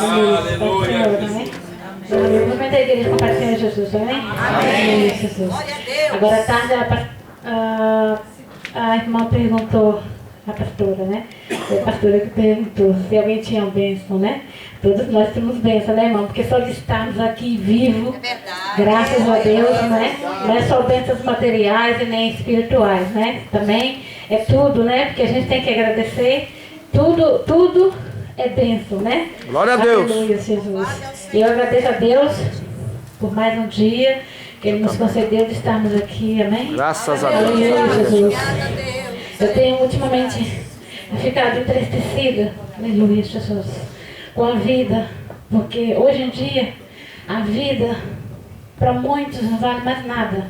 Aleluia. Eu movimento a igreja com a paz de Jesus, amém? Amém. Jesus. Agora à tarde a irmã perguntou, a pastora, né? Foi a pastora que perguntou se alguém tinha bênção, né? Todos nós temos bênção, né, irmão? Porque só de estarmos aqui vivos, graças a Deus, né? Não é só bênçãos materiais e nem espirituais, né? Também é tudo, né? Porque a gente tem que agradecer. Tudo é bênção, né? Glória a Deus. Aleluia, Jesus. E eu agradeço a Deus por mais um dia que Ele nos concedeu de estarmos aqui, amém? Graças a Deus. Aleluia, Jesus. Eu tenho ultimamente ficado entristecida, aleluia, Jesus, com a vida, porque hoje em dia a vida para muitos não vale mais nada.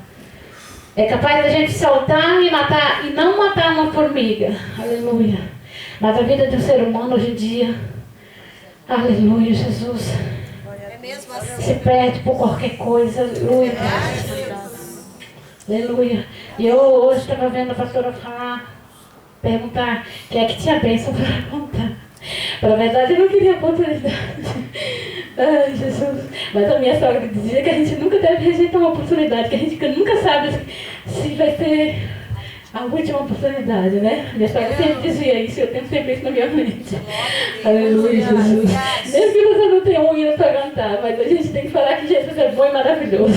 É capaz da gente soltar e matar e não matar uma formiga, aleluia. Mas a vida de um ser humano hoje em dia, aleluia, Jesus, se perde por qualquer coisa, aleluia. Aleluia. E eu hoje estava vendo a pastora falar, perguntar quem é que tinha bênção para contar. Na verdade, eu não queria oportunidade. Ai, Jesus. Mas a minha sogra dizia que a gente nunca deve rejeitar uma oportunidade, que a gente nunca sabe se vai ser a última oportunidade, né? Minha sogra sempre dizia isso, eu tenho sempre isso na minha mente. Aleluia, Jesus. Mesmo que você não tenha um hino para cantar, mas a gente tem que falar que Jesus é bom e maravilhoso.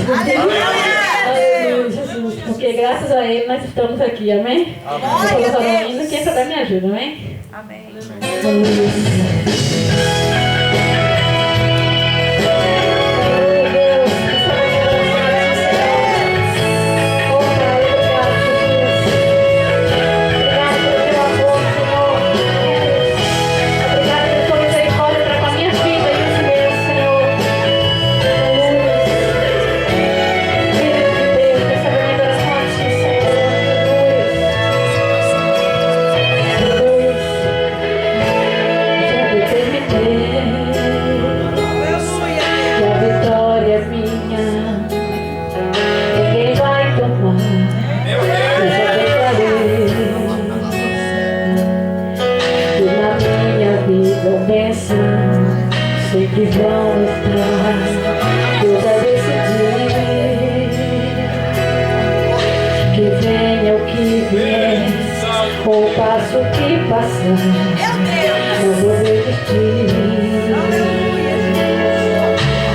Aleluia, Jesus. Porque graças a Ele nós estamos aqui, amém? Vamos falar um hino, quem sabe me ajuda, amém? Amém. Aleluia. Sempre vão estar, Deus vai decidir, que venha o que vier, ou passo o que passar, não vou desistir,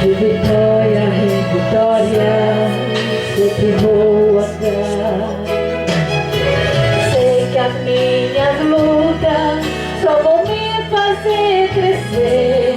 de vitória em vitória, sempre vou atrás. Sei que as minhas lutas só vão me fazer crescer.